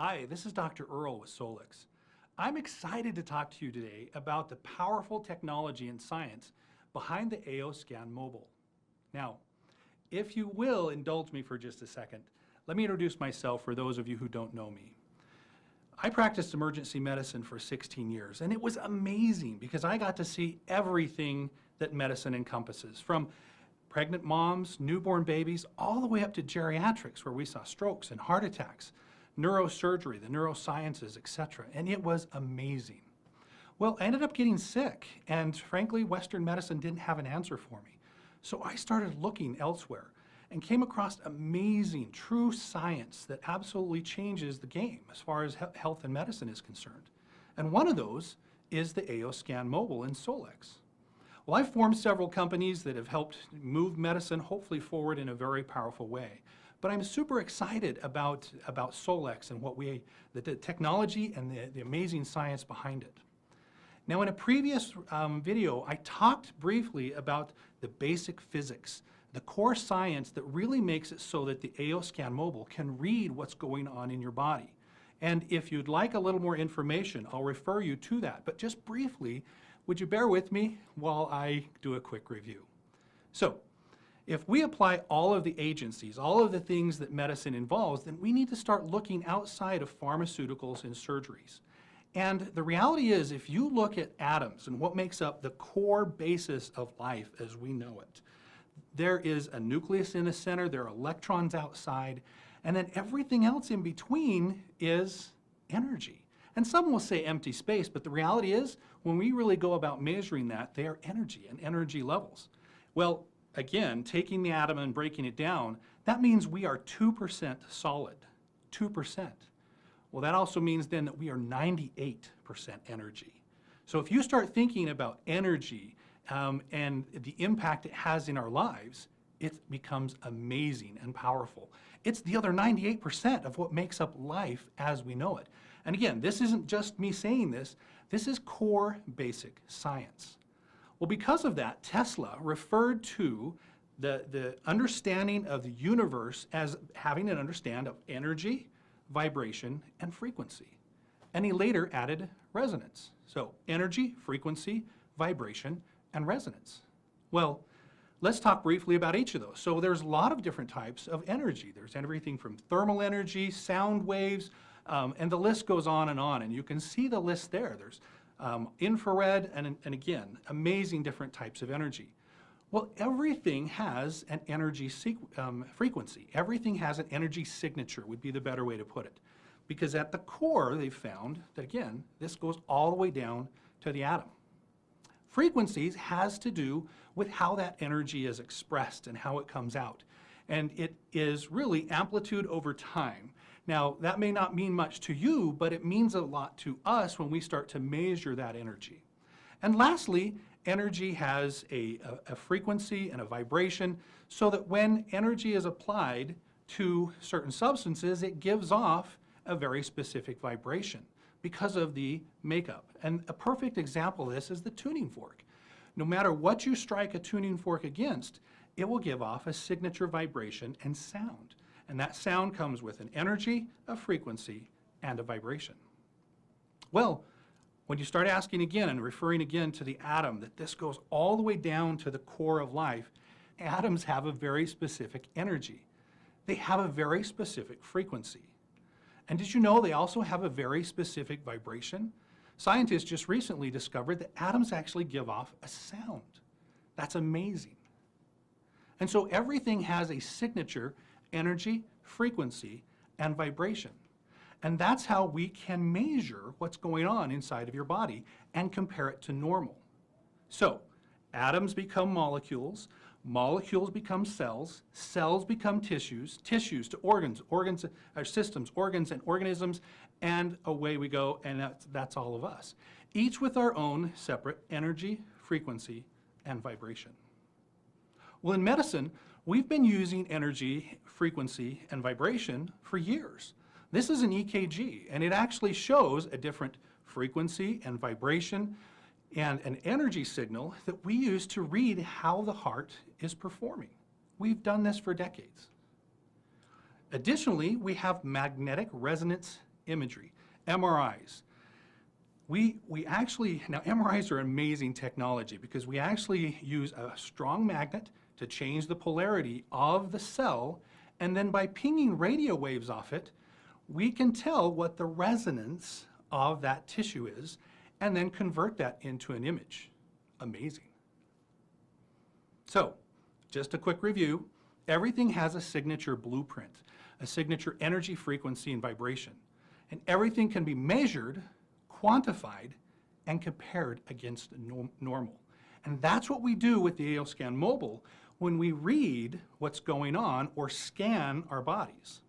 Hi, this is Dr. Earl with Solix. I'm excited to talk to you today about the powerful technology and science behind the AOScan Mobile. Now, if you will indulge me for just a second, let me introduce myself for those of you who don't know me. I practiced emergency medicine for 16 years, and it was amazing because I got to see everything that medicine encompasses, from pregnant moms, newborn babies, all the way up to geriatrics, where we saw strokes and heart attacks, neurosurgery, the neurosciences, etc. And it was amazing. Well, I ended up getting sick, and frankly, Western medicine didn't have an answer for me. So I started looking elsewhere and came across amazing, true science that absolutely changes the game as far as health and medicine is concerned. And one of those is the AOScan Mobile in Solix. Well, I've formed several companies that have helped move medicine hopefully forward in a very powerful way. But I'm super excited about Solix and the technology and the amazing science behind it. Now, in a previous video, I talked briefly about the basic physics, the core science that really makes it so that the AOScan Mobile can read what's going on in your body. And if you'd like a little more information, I'll refer you to that. But just briefly, would you bear with me while I do a quick review? So, if we apply all of the agencies, all of the things that medicine involves, then we need to start looking outside of pharmaceuticals and surgeries. And the reality is, if you look at atoms and what makes up the core basis of life as we know it, there is a nucleus in the center, there are electrons outside, and then everything else in between is energy. And some will say empty space, but the reality is, when we really go about measuring that, they are energy and energy levels. Well, again, taking the atom and breaking it down, that means we are 2% solid, 2%. Well, that also means then that we are 98% energy. So if you start thinking about energy and the impact it has in our lives, it becomes amazing and powerful. It's the other 98% of what makes up life as we know it. And again, this isn't just me saying this, this is core basic science. Well, because of that, Tesla referred to the understanding of the universe as having an understanding of energy, vibration, and frequency. And he later added resonance. So energy, frequency, vibration, and resonance. Well, let's talk briefly about each of those. So there's a lot of different types of energy. There's everything from thermal energy, sound waves, and the list goes on. And you can see the list there. There's infrared, and again, amazing different types of energy. Well, everything has an energy frequency. Everything has an energy signature, would be the better way to put it. Because at the core, they've found that, again, this goes all the way down to the atom. Frequencies has to do with how that energy is expressed and how it comes out. And it is really amplitude over time. Now, that may not mean much to you, but it means a lot to us when we start to measure that energy. And lastly, energy has a frequency and a vibration, so that when energy is applied to certain substances, it gives off a very specific vibration because of the makeup. And a perfect example of this is the tuning fork. No matter what you strike a tuning fork against, it will give off a signature vibration and sound. And that sound comes with an energy, a frequency, and a vibration. Well, when you start asking again and referring again to the atom, that this goes all the way down to the core of life, atoms have a very specific energy. They have a very specific frequency. And did you know they also have a very specific vibration? Scientists just recently discovered that atoms actually give off a sound. That's amazing. And so everything has a signature energy, frequency, and vibration. And that's how we can measure what's going on inside of your body and compare it to normal. So, atoms become molecules, molecules become cells, cells become tissues, tissues to organs, organs are systems, organs and organisms, and away we go, and that's all of us. Each with our own separate energy, frequency, and vibration. Well, in medicine, we've been using energy, frequency, and vibration for years. This is an EKG, and it actually shows a different frequency and vibration and an energy signal that we use to read how the heart is performing. We've done this for decades. Additionally, we have magnetic resonance imagery, MRIs. We actually, now MRIs are amazing technology because we actually use a strong magnet to change the polarity of the cell, and then by pinging radio waves off it, we can tell what the resonance of that tissue is and then convert that into an image. Amazing. So, just a quick review. Everything has a signature blueprint, a signature energy, frequency, and vibration. And everything can be measured, quantified, and compared against normal. And that's what we do with the AO Scan Mobile when we read what's going on or scan our bodies.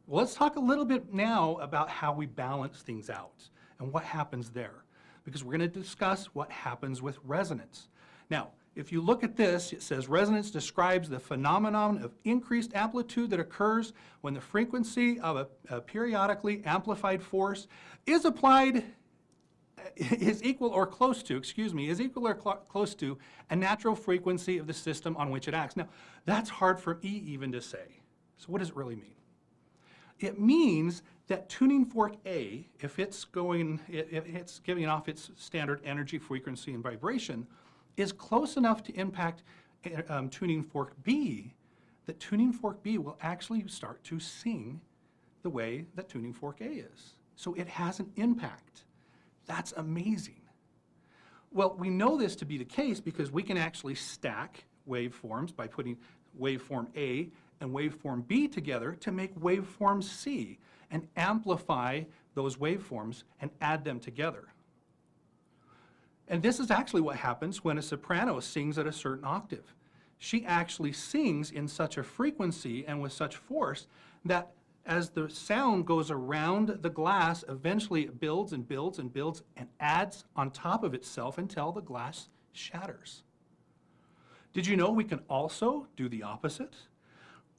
Well, let's talk a little bit now about how we balance things out and what happens there, because we're going to discuss what happens with resonance. Now, if you look at this, it says resonance describes the phenomenon of increased amplitude that occurs when the frequency of a periodically amplified force is applied, is equal or close to a natural frequency of the system on which it acts. Now, that's hard for me even to say. So what does it really mean? It means that tuning fork A, if it's giving off its standard energy, frequency, and vibration, is close enough to impact tuning fork B, that tuning fork B will actually start to sing the way that tuning fork A is. So it has an impact. That's amazing. Well, we know this to be the case because we can actually stack waveforms by putting waveform A and waveform B together to make waveform C and amplify those waveforms and add them together. And this is actually what happens when a soprano sings at a certain octave. She actually sings in such a frequency and with such force that as the sound goes around the glass, eventually it builds and builds and builds and adds on top of itself until the glass shatters. Did you know we can also do the opposite?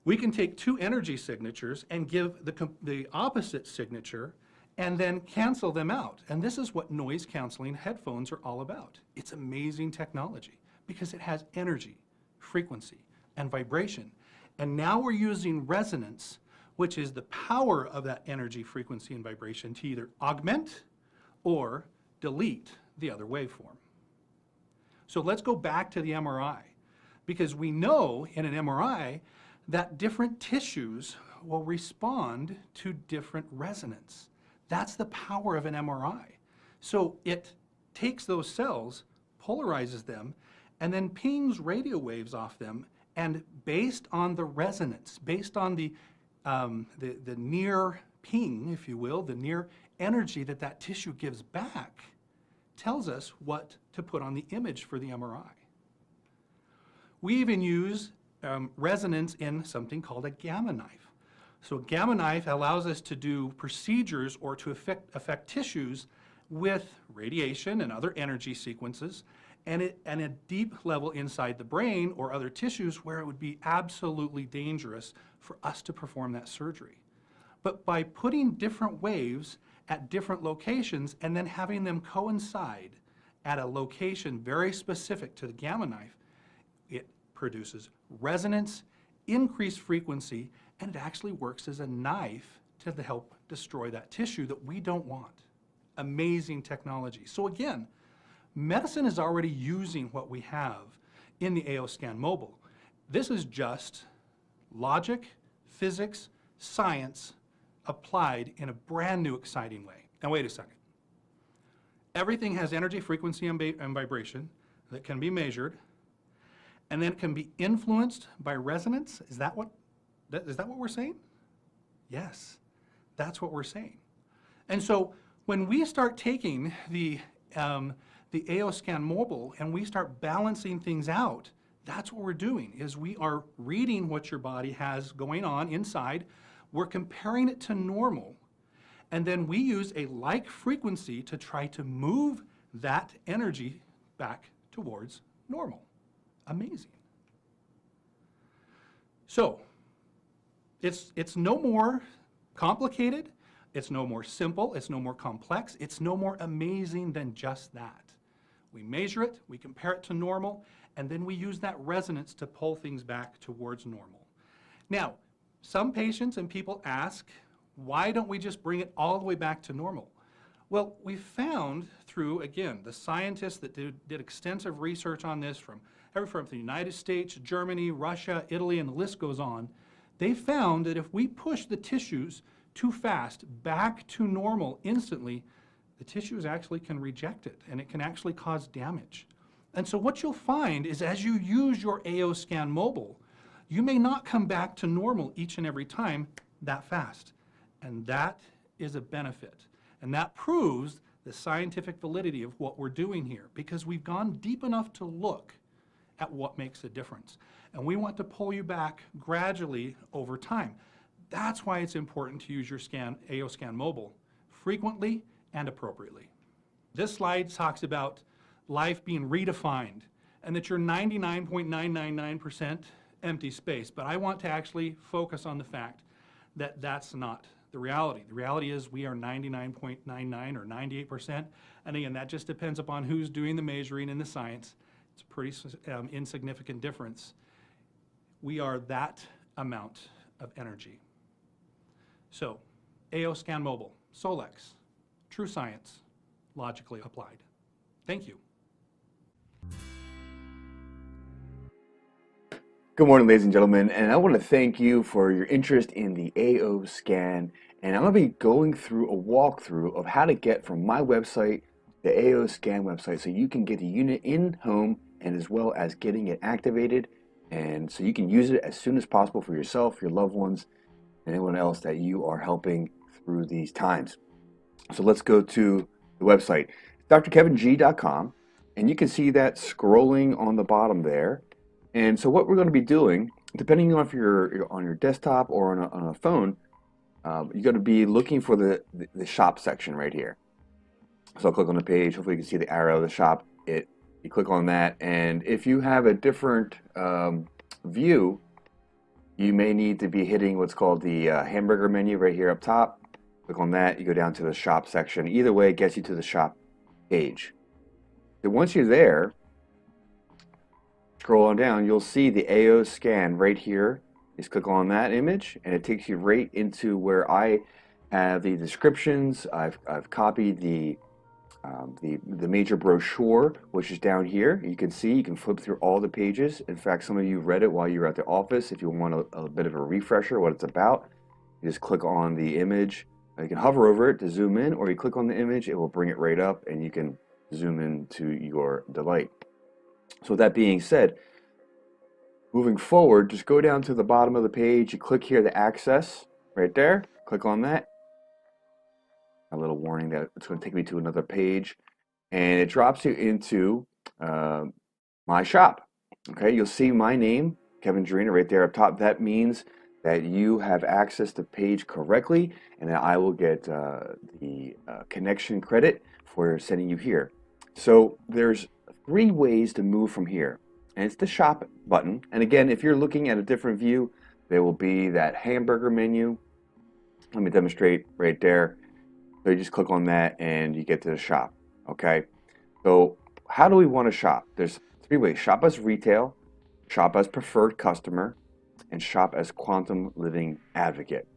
We can take two energy signatures and give the opposite signature and then cancel them out. And this is what noise canceling headphones are all about. It's amazing technology because it has energy, frequency, and vibration. And now we're using resonance, which is the power of that energy, frequency, and vibration to either augment or delete the other waveform. So let's go back to the MRI, because we know in an MRI that different tissues will respond to different resonance. That's the power of an MRI. So it takes those cells, polarizes them, and then pings radio waves off them, and based on the resonance, based on the near ping, if you will, the near energy that that tissue gives back, tells us what to put on the image for the MRI. We even use resonance in something called a gamma knife. So a gamma knife allows us to do procedures or to affect tissues with radiation and other energy sequences, and at a deep level inside the brain or other tissues where it would be absolutely dangerous for us to perform that surgery. But by putting different waves at different locations and then having them coincide at a location very specific to the gamma knife, it produces resonance, increased frequency, and it actually works as a knife to help destroy that tissue that we don't want. Amazing technology. So again, medicine is already using what we have in the AO Scan Mobile. This is just logic, physics, science applied in a brand new, exciting way. Now wait a second. Everything has energy, frequency, and vibration that can be measured, and then it can be influenced by resonance. Is that what we're saying? Yes, that's what we're saying. And so when we start taking the AO Scan Mobile and we start balancing things out, that's what we're doing, is we are reading what your body has going on inside, we're comparing it to normal, and then we use a like frequency to try to move that energy back towards normal. Amazing. So, it's no more complicated, it's no more simple, it's no more complex, it's no more amazing than just that. We measure it, we compare it to normal, and then we use that resonance to pull things back towards normal. Now, some patients and people ask, Why don't we just bring it all the way back to normal? Well, we found through, again, the scientists that did extensive research on this from the United States, Germany, Russia, Italy, and the list goes on, they found that if we push the tissues too fast back to normal instantly, the tissues actually can reject it, and it can actually cause damage. And so what you'll find is as you use your AO Scan Mobile, you may not come back to normal each and every time that fast. And that is a benefit. And that proves the scientific validity of what we're doing here, because we've gone deep enough to look at what makes a difference. And we want to pull you back gradually over time. That's why it's important to use your AO Scan Mobile frequently and appropriately. This slide talks about life being redefined and that you're 99.999% empty space. But I want to actually focus on the fact that that's not the reality. The reality is we are 99.99 or 98%. And again, that just depends upon who's doing the measuring and the science. It's a pretty insignificant difference. We are that amount of energy. So, AO Scan Mobile, Solex, true science, logically applied. Thank you. Good morning, ladies and gentlemen, and I want to thank you for your interest in the AO Scan. And I'm going to be going through a walkthrough of how to get from my website, the AO Scan website, so you can get the unit in home and as well as getting it activated, and so you can use it as soon as possible for yourself, your loved ones, and anyone else that you are helping through these times. So let's go to the website, drkeving.com, and you can see that scrolling on the bottom there. And so what we're going to be doing, depending on if you're on your desktop or on a phone, you're going to be looking for the shop section right here. So I'll click on the page. Hopefully you can see the arrow, the shop. You click on that, and if you have a different view, you may need to be hitting what's called the Hamburger Menu right here up top. Click on that. You go down to the shop section. Either way, it gets you to the shop page. So once you're there, scroll on down, you'll see the AO Scan right here. Just click on that image, and it takes you right into where I have the descriptions. I've copied the major brochure, which is down here. You can see, you can flip through all the pages. In fact, some of you read it while you were at the office. If you want a bit of a refresher what it's about, you just click on the image. You can hover over it to zoom in, or you click on the image, it will bring it right up, and you can zoom in to your delight. So with that being said, moving forward, just go down to the bottom of the page. You click here, the access, right there. Click on that. A little warning that it's going to take me to another page, and it drops you into my shop. Okay, you'll see my name, Kevin Drina, right there up top. That means that you have accessed the page correctly, and that I will get the connection credit for sending you here. So there's 3 ways to move from here, and it's the shop button. And again, if you're looking at a different view, there will be that hamburger menu. Let me demonstrate right there. So you just click on that and you get to the shop. Okay, so how do we want to shop? There's 3 ways: shop as retail, shop as preferred customer, and shop as quantum living advocate.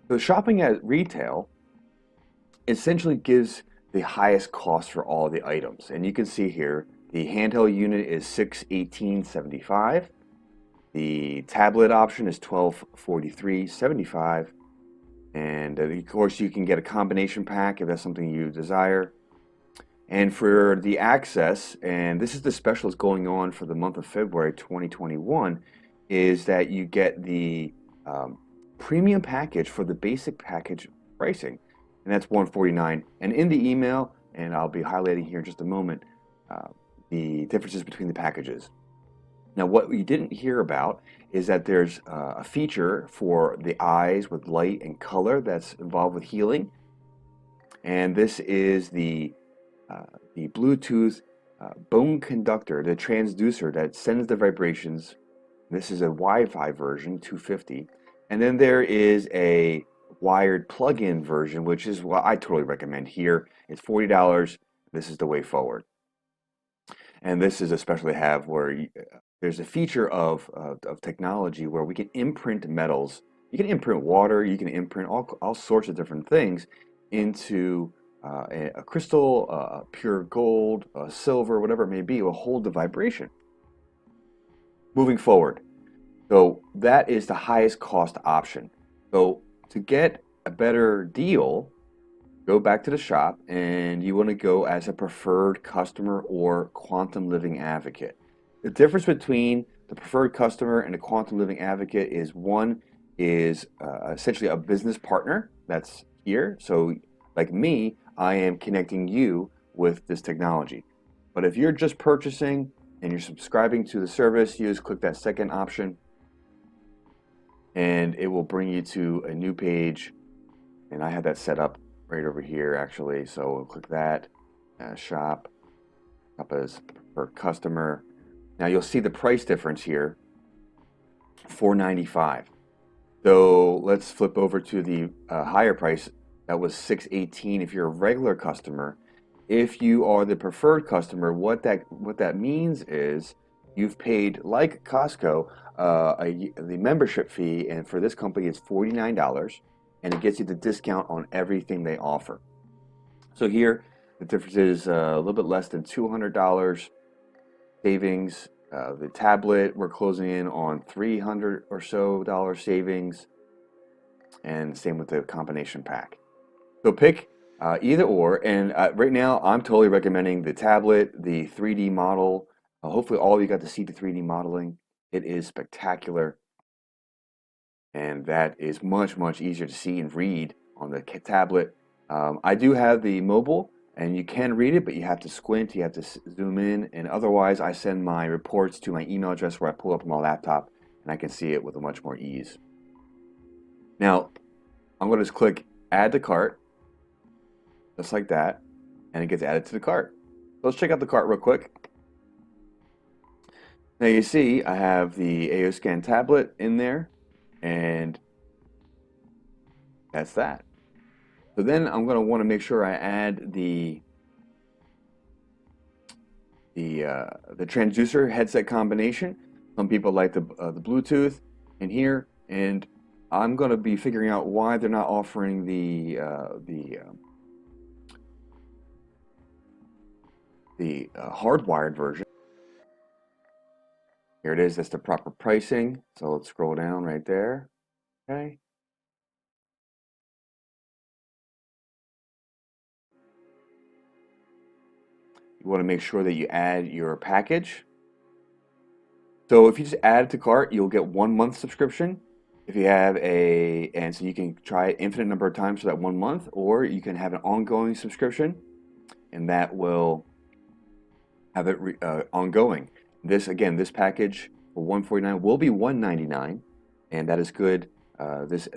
So shopping at retail essentially gives the highest cost for all the items, and you can see here the handheld unit is $618.75. The tablet option is $1243.75. And of course, you can get a combination pack if that's something you desire. And for the access, and this is the special that's going on for the month of February 2021, is that you get the premium package for the basic package pricing, and that's $149. And in the email, and I'll be highlighting here in just a moment, the differences between the packages. Now, what we didn't hear about is that there's a feature for the eyes with light and color that's involved with healing. And this is the Bluetooth bone conductor, the transducer that sends the vibrations. This is a Wi-Fi version, 250. And then there is a wired plug-in version, which is what I totally recommend here. It's $40. This is the way forward. And this is a special they have where there's a feature of technology where we can imprint metals You can imprint water, you can imprint all sorts of different things into a crystal, pure gold, silver, whatever it may be, will hold the vibration. Moving forward, so that is the highest cost option. So to get a better deal, go back to the shop and you want to go as a preferred customer or quantum living advocate. The difference between the preferred customer and the quantum living advocate is one is essentially a business partner that's here. So, like me, I am connecting you with this technology. But if you're just purchasing and you're subscribing to the service, you just click that second option and it will bring you to a new page. And I have that set up right over here actually. So we'll click that, shop as per customer. Now you'll see the price difference here, $4.95. So let's flip over to the higher price. That was $6.18 if you're a regular customer. If you are the preferred customer, what that means is you've paid, like Costco, the membership fee, and for this company it's $49, and it gets you the discount on everything they offer. So here the difference is a little bit less than $200 savings. The tablet, we're closing in on $300 or so savings, and same with the combination pack. So pick either or, and right now I'm totally recommending the tablet, the 3D model. Hopefully all of you got to see the 3D modeling. It is spectacular, and that is much, much easier to see and read on the tablet. I do have the mobile, and you can read it, but you have to squint, you have to zoom in, and otherwise I send my reports to my email address where I pull up on my laptop, and I can see it with a much more ease. Now, I'm going to just click Add to Cart, just like that, and it gets added to the cart. So let's check out the cart real quick. Now you see I have the AO Scan tablet in there, and that's that. So then I'm going to want to make sure I add the transducer headset combination. Some people like the Bluetooth in here, and I'm going to be figuring out why they're not offering the hardwired version. Here it is. That's the proper pricing. So let's scroll down right there. Okay. You want to make sure that you add your package. So if you just add it to cart, you'll get 1 month subscription. If you have and so you can try it infinite number of times for that 1 month, or you can have an ongoing subscription, and that will have it ongoing. This package for $149 will be $199, and that is good. This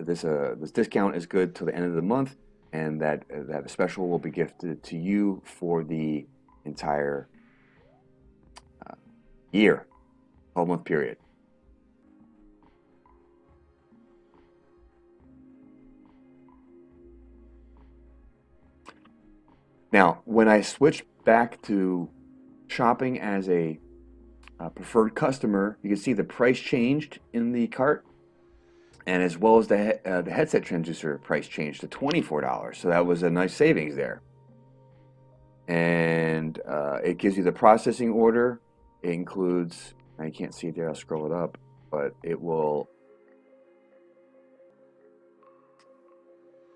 discount is good till the end of the month, and that special will be gifted to you for the entire year, 12-month period. Now, when I switch back to shopping as a preferred customer, you can see the price changed in the cart, and as well as the headset transducer price changed to $24. So that was a nice savings there. And it gives you the processing order. It includes, I can't see it there, I'll scroll it up, but it will,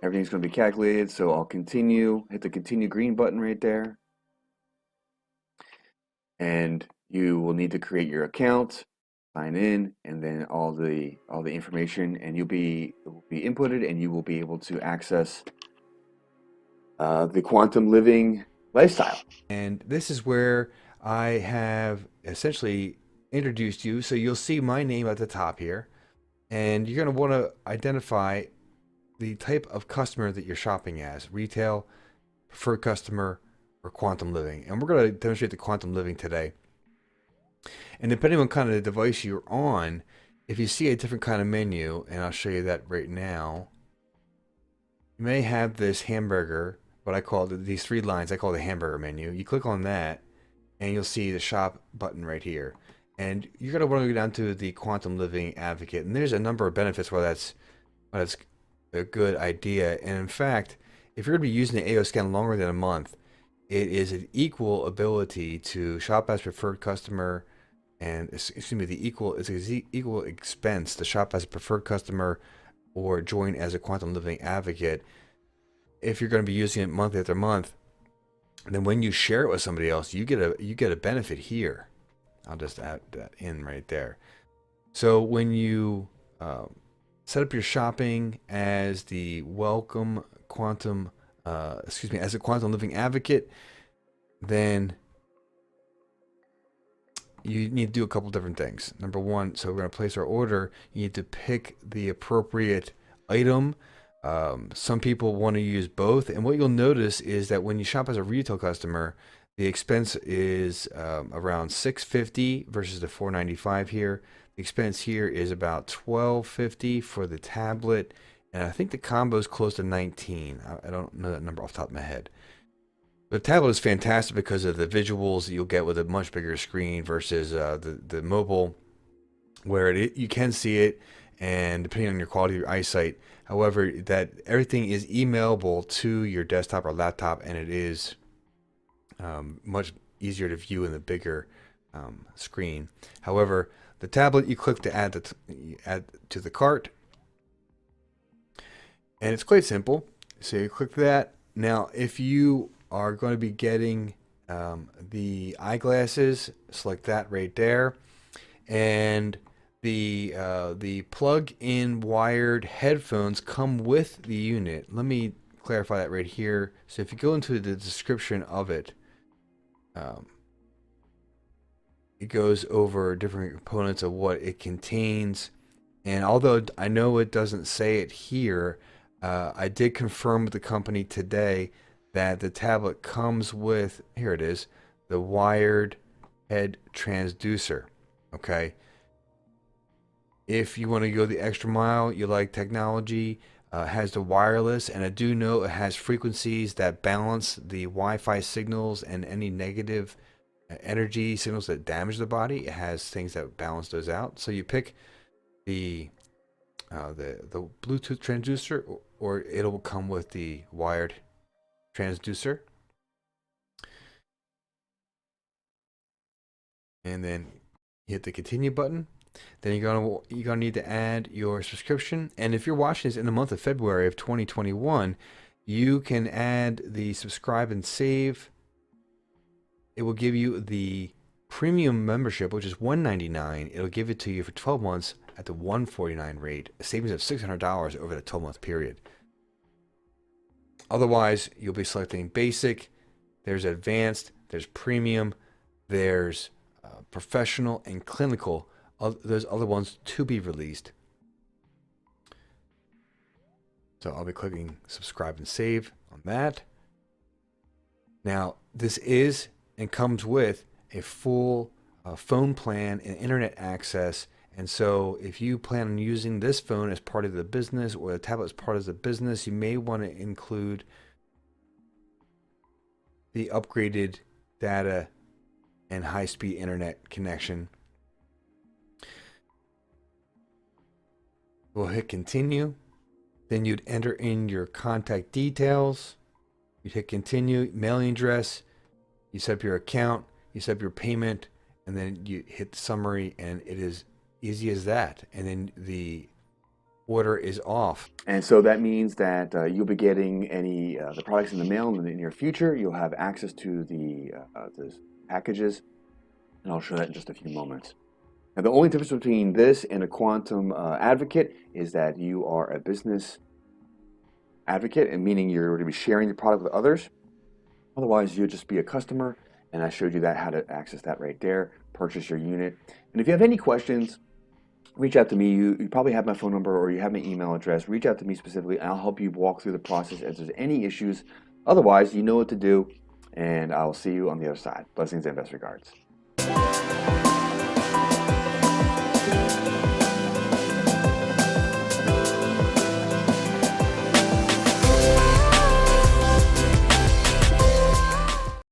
everything's going to be calculated. So I'll continue, hit the continue green button right there. And you will need to create your account, sign in, and then all the information, and it will be inputted, and you will be able to access the quantum living lifestyle. And this is where I have essentially introduced you. So you'll see my name at the top here, and you're going to want to identify the type of customer that you're shopping as: retail, preferred customer, or quantum living. And we're going to demonstrate the quantum living today. And depending on kind of the device you're on, if you see a different kind of menu, and I'll show you that right now, you may have this hamburger, what I call these 3 lines, I call the hamburger menu. You click on that, and you'll see the shop button right here. And you're going to want to go down to the quantum living advocate. And there's a number of benefits, whether that's but it's a good idea. And in fact, if you're going to be using the AO scan longer than a month, it is an equal ability to shop as preferred customer, and excuse me, it's an equal expense to shop as a preferred customer or join as a quantum living advocate. If you're going to be using it month after month, then when you share it with somebody else, you get a benefit here. I'll just add that in right there. So when you set up your shopping as the welcome quantum, as a quantum living advocate, then you need to do a couple different things. Number one, so we're going to place our order. You need to pick the appropriate item. Some people want to use both, and what you'll notice is that when you shop as a retail customer, the expense is around $650 versus the $495 here. The expense here is about $1250 for the tablet, and I think the combo is close to $19. I don't know that number off the top of my head. The tablet is fantastic because of the visuals that you'll get with a much bigger screen versus the mobile, where you can see it, and depending on your quality of your eyesight. However, that everything is emailable to your desktop or laptop, and it is much easier to view in the bigger screen. However, the tablet, you click to add to the cart, and it's quite simple. So you click that. Now, if you are going to be getting the eyeglasses, select that right there, and the plug-in wired headphones come with the unit. Let me clarify that right here. So if you go into the description of it, it goes over different components of what it contains. And although I know it doesn't say it here, I did confirm with the company today that the tablet comes with, here it is, the wired head transducer. Okay. If you want to go the extra mile, you like technology, has the wireless, and I do know it has frequencies that balance the Wi-Fi signals and any negative energy signals that damage the body. It has things that balance those out. So you pick the Bluetooth transducer, or it'll come with the wired transducer. And then hit the continue button. Then you're gonna need to add your subscription. And if you're watching this in the month of February of 2021, you can add the subscribe and save. It will give you the premium membership, which is $199. It'll give it to you for 12 months at the $149 rate, a savings of $600 over the 12-month period. Otherwise, you'll be selecting basic. There's advanced. There's premium. There's professional and clinical. There's other ones to be released. So I'll be clicking subscribe and save on that. Now, this is and comes with a full phone plan and internet access. And so if you plan on using this phone as part of the business, or the tablet as part of the business, you may want to include the upgraded data and high-speed internet connection. We'll hit continue. Then you'd enter in your contact details. You'd hit continue, mailing address. You set up your account. You set up your payment, and then you hit the summary, and it is easy as that. And then the order is off. And so that means that you'll be getting any the products in the mail in the near future. You'll have access to the packages, and I'll show that in just a few moments. Now, the only difference between this and a quantum advocate is that you are a business advocate, and meaning you're going to be sharing the product with others. Otherwise, you'll just be a customer, and I showed you that how to access that right there, purchase your unit. And if you have any questions, reach out to me. You probably have my phone number or you have my email address. Reach out to me specifically, and I'll help you walk through the process if there's any issues. Otherwise, you know what to do, and I'll see you on the other side. Blessings and best regards.